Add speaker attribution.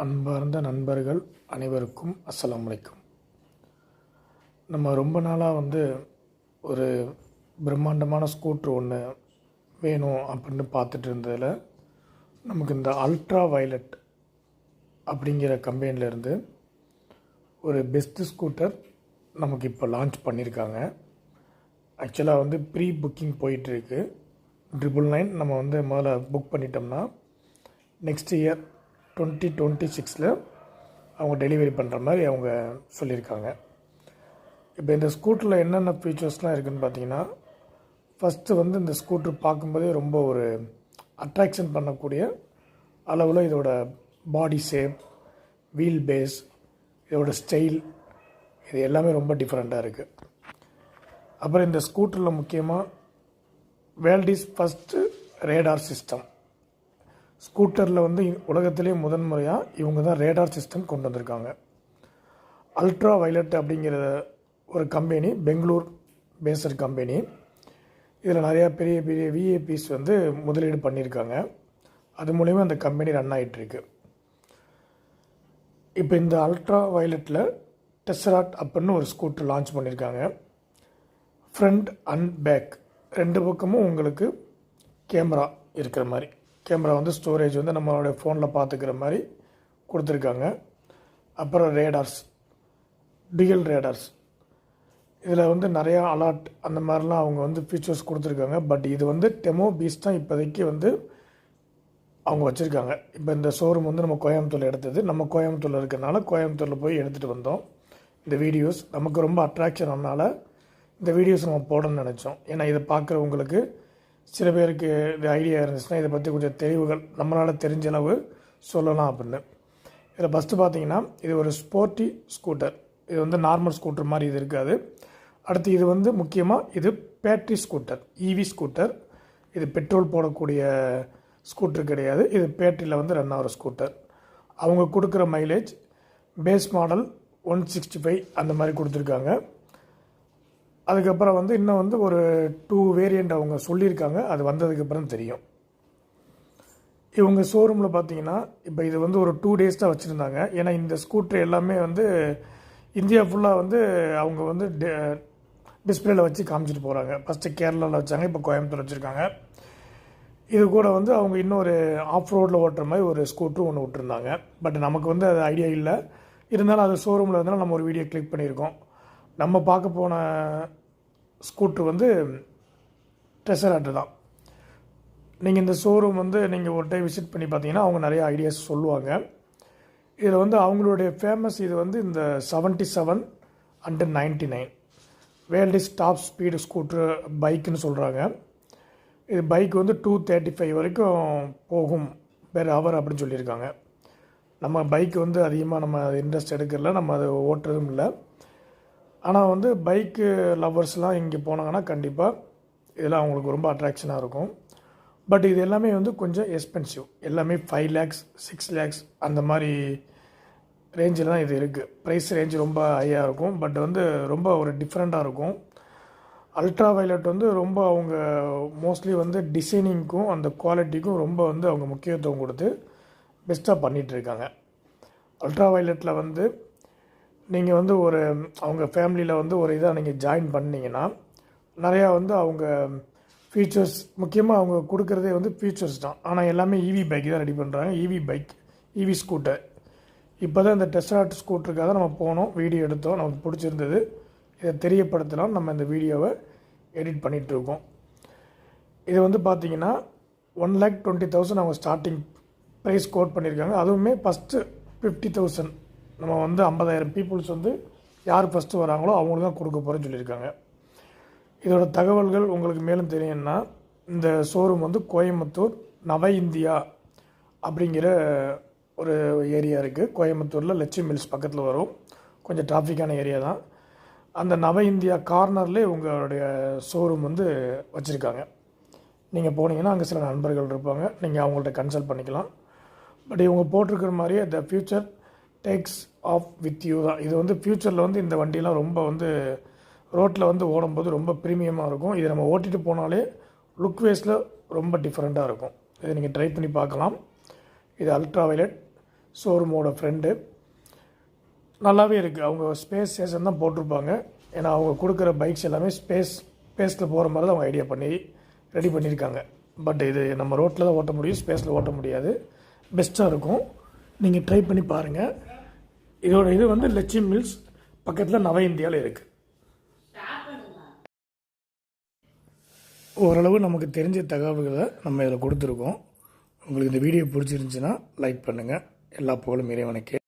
Speaker 1: அன்பார்ந்த நண்பர்கள் அனைவருக்கும் அஸ்ஸலாமு அலைக்கும். நம்ம ரொம்ப நாளாக ஒரு பிரம்மாண்டமான ஸ்கூட்ரு ஒன்று வேணும் அப்படின்னு பார்த்துட்டு இருந்ததில் நமக்கு இந்த அல்ட்ரா வயலட் அப்படிங்கிற கம்பெனிலேருந்து ஒரு பெஸ்ட்டு ஸ்கூட்டர் நமக்கு இப்போ லான்ச் பண்ணியிருக்காங்க. ஆக்சுவலாக ப்ரீ புக்கிங் போயிட்டுருக்கு. 999 நம்ம முதல்ல புக் பண்ணிட்டோம்னா நெக்ஸ்ட் இயர் 2026 அவங்க டெலிவரி பண்ணுற மாதிரி அவங்க சொல்லியிருக்காங்க. இப்போ இந்த ஸ்கூட்டரில் என்னென்ன ஃபீச்சர்ஸ்லாம் இருக்குதுன்னு பார்த்தீங்கன்னா, ஃபஸ்ட்டு இந்த ஸ்கூட்ரு பார்க்கும்போதே ரொம்ப ஒரு அட்ராக்ஷன் பண்ணக்கூடிய அளவில் இதோட பாடி ஷேப், வீல் பேஸ், இதோட ஸ்டைல், இது எல்லாமே ரொம்ப டிஃப்ரெண்ட்டாக இருக்குது. அப்புறம் இந்த ஸ்கூட்டரில் முக்கியமாக வேர்ல்ட் ஃபஸ்ட்டு ரேடார் சிஸ்டம். ஸ்கூட்டரில் உலகத்திலே முதன்முறையாக இவங்க தான் ரேடார் சிஸ்டம் கொண்டு வந்திருக்காங்க. அல்ட்ரா வயலட் அப்படிங்கிற ஒரு கம்பெனி, பெங்களூர் பேஸ்ட் கம்பெனி. இதில் நிறையா பெரிய பெரிய விஐபிஸ் முதலீடு பண்ணியிருக்காங்க. அது மூலிமா அந்த கம்பெனி ரன் ஆகிட்டுருக்கு. இப்போ இந்த அல்ட்ரா வயலட்டில் டெஸ்ஸராட் அப்படின்னு ஒரு ஸ்கூட்டர் லான்ச் பண்ணியிருக்காங்க. ஃப்ரண்ட் அண்ட் பேக் ரெண்டு பக்கமும் உங்களுக்கு கேமரா இருக்கிற மாதிரி, கேமரா ஸ்டோரேஜ் நம்மளோட ஃபோனில் பார்த்துக்கிற மாதிரி கொடுத்துருக்காங்க. அப்புறம் ரேடார்ஸ், டியூயல் ரேடார்ஸ், இதில் நிறையா அலர்ட் அந்த மாதிரிலாம் அவங்க ஃபீச்சர்ஸ் கொடுத்துருக்காங்க. பட் இது டெமோ பீஸ் தான் இப்போதைக்கு அவங்க வச்சுருக்காங்க. இப்போ இந்த ஷோரூம் நம்ம கோயம்புத்தூரில் எடுத்தது. நம்ம கோயம்புத்தூரில் இருக்கிறனால கோயம்புத்தூரில் போய் எடுத்துகிட்டு வந்தோம். இந்த வீடியோஸ் நமக்கு ரொம்ப அட்ராக்ஷன் ஆனால இந்த வீடியோஸ் நம்ம போடணும்னு நினச்சோம். ஏன்னா இதை பார்க்குறவங்களுக்கு சில பேருக்கு இது ஐடியா இருந்துச்சுன்னா இதை பற்றி கொஞ்சம் தெளிவுகள் நம்மளால் தெரிஞ்ச அளவு சொல்லலாம் அப்படின்னு. இதில் ஃபஸ்ட்டு பார்த்தீங்கன்னா, இது ஒரு ஸ்போர்ட்டி ஸ்கூட்டர். இது நார்மல் ஸ்கூட்டர் மாதிரி இது இருக்காது. அடுத்து இது முக்கியமாக இது பேட்ரி ஸ்கூட்டர், இவி ஸ்கூட்டர். இது பெட்ரோல் போடக்கூடிய ஸ்கூட்டர் கிடையாது. இது பேட்டரியில் ரன் ஆகிற ஸ்கூட்டர். அவங்க கொடுக்குற மைலேஜ் பேஸ் மாடல் 165 அந்த மாதிரி கொடுத்துருக்காங்க. அதுக்கப்புறம் இன்னும் ஒரு 2 வேரியண்ட் அவங்க சொல்லியிருக்காங்க. அது வந்ததுக்கப்புறம் தெரியும். இவங்க ஷோரூமில் பார்த்தீங்கன்னா, இப்போ இது ஒரு 2 டேஸ் தான் வச்சுருந்தாங்க. ஏன்னா இந்த ஸ்கூட்டர் எல்லாமே இந்தியா ஃபுல்லாக அவங்க டிஸ்பிளேல வச்சு காமிச்சிட்டு போகிறாங்க. ஃபஸ்ட்டு கேரளாவில் வச்சாங்க, இப்போ கோயம்புத்தூர் வச்சுருக்காங்க. இது கூட அவங்க இன்னொரு ஆஃப் ரோடில் ஓட்டுற மாதிரி ஒரு ஸ்கூட்டரும் ஒன்று விட்டுருந்தாங்க. பட் நமக்கு அது ஐடியா இல்லை. இருந்தாலும் அது ஷோரூமில் இருந்தாலும் நம்ம ஒரு வீடியோ கிளிக் பண்ணியிருக்கோம். நம்ம பார்க்க போன ஸ்கூட்ரு டெஸ்ஸராட் தான். நீங்கள் இந்த ஷோரூம் நீங்கள் ஒரு டைம் விசிட் பண்ணி பார்த்தீங்கன்னா அவங்க நிறைய ஐடியாஸ் சொல்லுவாங்க. இதில் அவங்களுடைய ஃபேமஸ் இது இந்த 77 and 99 world top speed scooter பைக்குன்னு சொல்கிறாங்க. இது பைக் 235 வரைக்கும் போகும் பெர் ஹவர் அப்படின்னு சொல்லியிருக்காங்க. நம்ம பைக் அதிகமாக நம்ம இன்ட்ரெஸ்ட் எடுக்கிறல, நம்ம அதை ஓட்டுறதும் இல்லை. ஆனால் பைக்கு லவ்வர்ஸ்லாம் இங்கே போனாங்கன்னா கண்டிப்பாக இதெல்லாம் அவங்களுக்கு ரொம்ப அட்ராக்ஷனாக இருக்கும். பட் இது எல்லாமே கொஞ்சம் எக்ஸ்பென்சிவ். எல்லாமே 5 lakhs 6 lakhs அந்த மாதிரி ரேஞ்சில் தான் இது இருக்குது. ப்ரைஸ் ரேஞ்ச் ரொம்ப ஹையாக இருக்கும். பட் ரொம்ப ஒரு டிஃப்ரெண்ட்டாக இருக்கும். அல்ட்ரா வயலட் ரொம்ப அவங்க மோஸ்ட்லி டிசைனிங்க்கும் அந்த குவாலிட்டிக்கும் ரொம்ப அவங்க முக்கியத்துவம் கொடுத்து பெஸ்ட்டாக பண்ணிகிட்ருக்காங்க. அல்ட்ரா வயலட்டில் நீங்கள் ஒரு அவங்க ஃபேமிலியில் ஒரு இதாக நீங்கள் ஜாயின் பண்ணிங்கன்னா நிறையா அவங்க ஃபீச்சர்ஸ், முக்கியமாக அவங்க கொடுக்குறதே ஃபீச்சர்ஸ் தான். ஆனால் எல்லாமே இவி பைக் தான் ரெடி பண்ணுறாங்க. இவி பைக், இவி ஸ்கூட்டர். இப்போ தான் இந்த டெஸ்ஸராட் ஸ்கூட்டருக்காக நம்ம போனோம், வீடியோ எடுத்தோம், நமக்கு பிடிச்சிருந்தது. இதை தெரியப்படுத்தலாம் நம்ம இந்த வீடியோவை எடிட் பண்ணிகிட்ருக்கோம். இது பார்த்தீங்கன்னா 1,20,000 அவங்க ஸ்டார்டிங் ப்ரைஸ் கோட் பண்ணியிருக்காங்க. அதுவுமே ஃபஸ்ட்டு 50,000 நம்ம 50,000 பீப்புள்ஸ் யார் ஃபஸ்ட்டு வராங்களோ அவங்களுக்கு தான் கொடுக்க போகிறேன்னு சொல்லியிருக்காங்க. இதோட தகவல்கள் உங்களுக்கு மேலும் தெரியும்னா, இந்த ஷோரூம் கோயம்புத்தூர் நவ இந்தியா அப்படிங்கிற ஒரு ஏரியா இருக்குது. கோயம்புத்தூரில் லட்சுமி மில்ஸ் பக்கத்தில் வரும். கொஞ்சம் டிராஃபிக்கான ஏரியா தான். அந்த நவ இந்தியா கார்னர்லேயே உங்களுடைய ஷோரூம் வச்சுருக்காங்க. நீங்கள் போனீங்கன்னா அங்கே சில நண்பர்கள் இருப்பாங்க, நீங்கள் அவங்கள்ட்ட கன்சல்ட் பண்ணிக்கலாம். பட் இவங்க போட்டிருக்கிற மாதிரியே the future takes off with you தான். இது ஃப்யூச்சரில் இந்த வண்டியெலாம் ரொம்ப ரோட்டில் ஓடும்போது ரொம்ப ப்ரீமியமாக இருக்கும். இதை நம்ம ஓட்டிகிட்டு போனாலே லுக் வேஸில் ரொம்ப டிஃப்ரெண்ட்டாக இருக்கும். இதை நீங்கள் ட்ரை பண்ணி பார்க்கலாம். இது அல்ட்ரா வயலட் ஷோரூமோட ஃப்ரெண்டு. நல்லாவே இருக்குது. அவங்க ஸ்பேஸ் ஸ்டேஷன் தான் போட்டிருப்பாங்க. ஏன்னா அவங்க கொடுக்குற பைக்ஸ் எல்லாமே ஸ்பேஸில் போகிற மாதிரி தான் அவங்க ஐடியா பண்ணி ரெடி பண்ணியிருக்காங்க. பட் இது நம்ம ரோட்டில் தான் ஓட்ட முடியும், ஸ்பேஸில் ஓட்ட முடியாது. பெஸ்ட்டாக இருக்கும், நீங்கள் ட்ரை பண்ணி பாருங்கள். இதோட இது வந்து லட்சுமி மில்ஸ் பக்கத்தில் நவ இந்தியாவில் இருக்குது. ஓரளவு நமக்கு தெரிஞ்ச தகவல்களை நம்ம இதில் கொடுத்துருக்கோம். உங்களுக்கு இந்த வீடியோ பிடிச்சிருந்துச்சின்னா லைக் பண்ணுங்கள். எல்லா புகழும் இறைவனுக்கே.